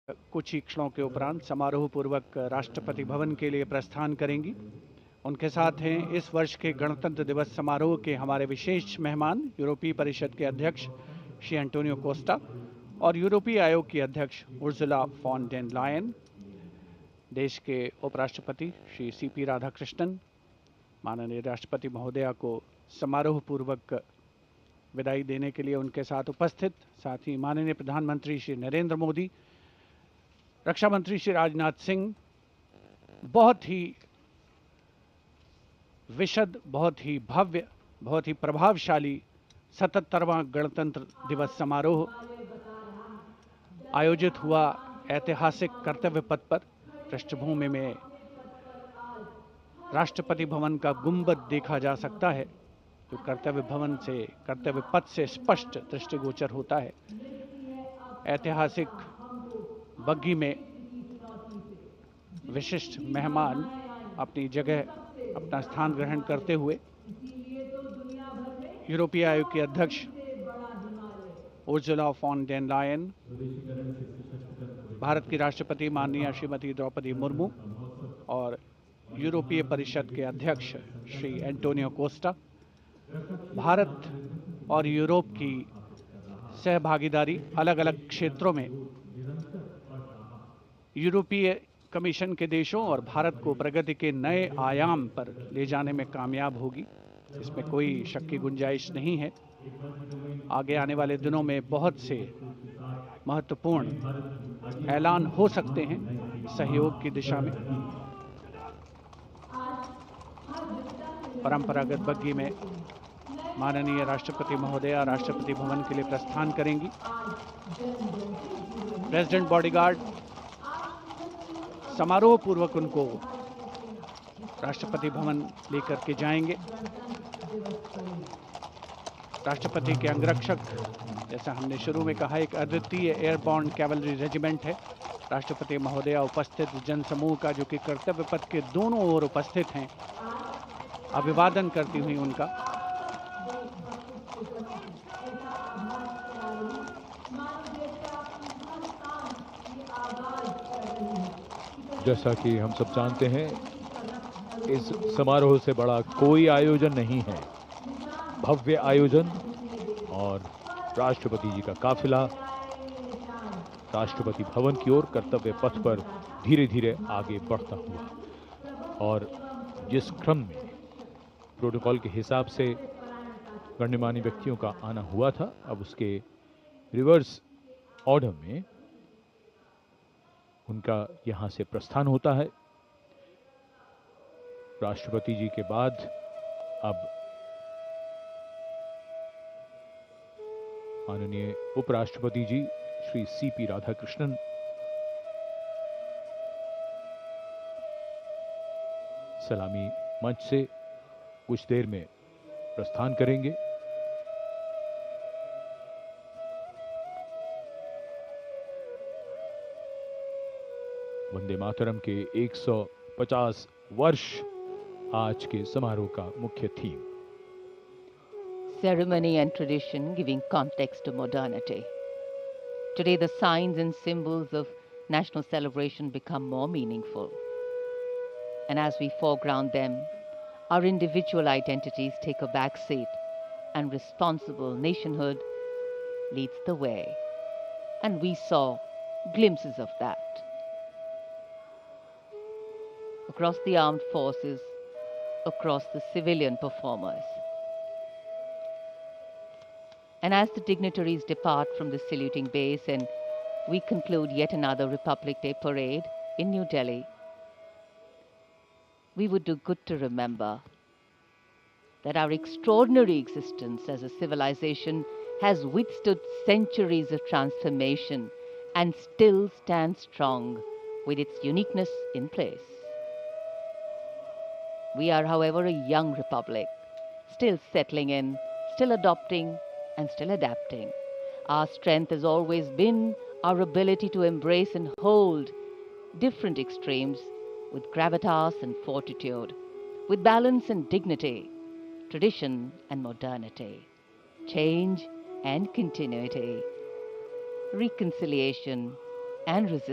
कुछ ही क्षणों के उपरांत समारोह पूर्वक राष्ट्रपति भवन के लिए प्रस्थान करेंगी। उनके साथ हैं इस वर्ष के गणतंत्र दिवस समारोह के हमारे विशेष मेहमान, यूरोपीय परिषद के अध्यक्ष श्री एंटोनियो कोस्टा और यूरोपीय आयोग की अध्यक्ष उर्सुला फॉन डेर लायन, देश के उपराष्ट्रपति श्री सीपी राधाकृष्णन। माननीय राष्ट्रपति महोदया को समारोह पूर्वक विदाई देने के लिए उनके साथ उपस्थित, साथ ही माननीय प्रधानमंत्री श्री नरेंद्र मोदी, रक्षा मंत्री श्री राजनाथ सिंह, बहुत ही विशद, बहुत ही भव्य, बहुत ही प्रभावशाली 77वां गणतंत्र दिवस समारोह आयोजित हुआ। ऐतिहासिक कर्तव्य पथ पर पृष्ठभूमि में राष्ट्रपति भवन का गुंबद देखा जा सकता है, जो कर्तव्य पथ से स्पष्ट दृष्टिगोचर होता है। ऐतिहासिक बग्घी में विशिष्ट मेहमान अपनी जगह, अपना स्थान ग्रहण करते हुए यूरोपीय आयोग की अध्यक्ष Ursula von der Leyen, Bharat की राष्ट्रपति माननीय श्रीमती द्रौपदी मुर्मू और यूरोपीय परिषद के अध्यक्ष श्री एंटोनियो कोस्टा भारत और यूरोप की सहभागीदारी अलग अलग क्षेत्रों में यूरोपीय कमीशन के देशों और भारत को प्रगति के नए आयाम पर ले जाने में कामयाब होगी, इसमें कोई शक की गुंजाइश नहीं है। आगे आने वाले दिनों में बहुत से महत्वपूर्ण ऐलान हो सकते हैं सहयोग की दिशा में। परंपरागत बग्घी में माननीय राष्ट्रपति महोदया राष्ट्रपति भवन के लिए प्रस्थान करेंगी। प्रेसिडेंट बॉडीगार्ड समारोह पूर्वक उनको राष्ट्रपति भवन लेकर के जाएंगे। राष्ट्रपति के अंगरक्षक, जैसा हमने शुरू में कहा, एक अद्वितीय एयरबॉर्न कैवलरी रेजिमेंट है। राष्ट्रपति महोदया उपस्थित जनसमूह का, जो कि कर्तव्य पथ के दोनों ओर उपस्थित हैं, अभिवादन करती हुई उनका जैसा कि हम सब जानते हैं, इस समारोह से बड़ा कोई आयोजन नहीं है। भव्य आयोजन और राष्ट्रपति जी का काफिला राष्ट्रपति भवन की ओर कर्तव्य पथ पर धीरे धीरे आगे बढ़ता हुआ, और जिस क्रम में प्रोटोकॉल के हिसाब से गण्यमान्य व्यक्तियों का आना हुआ था, अब उसके रिवर्स ऑर्डर में उनका यहां से प्रस्थान होता है। राष्ट्रपति जी के बाद अब माननीय उपराष्ट्रपति जी श्री सीपी राधाकृष्णन सलामी मंच से कुछ देर में प्रस्थान करेंगे। वंदे मातरम के 150 वर्ष आज के समारोह का मुख्य theme. Ceremony and tradition giving context to modernity. Today the signs and symbols of national celebration become more meaningful. And as we foreground them, our individual identities take a back seat and responsible nationhood leads the way. And we saw glimpses of that. Across the armed forces, across the civilian performers. And as the dignitaries depart from the saluting base and we conclude yet another Republic Day parade in New Delhi, we would do good to remember that our extraordinary existence as a civilization has withstood centuries of transformation and still stands strong with its uniqueness in place. We are, however, a young republic, still settling in, still adopting, and still adapting. Our strength has always been our ability to embrace and hold different extremes with gravitas and fortitude, with balance and dignity, tradition and modernity, change and continuity, reconciliation and resistance.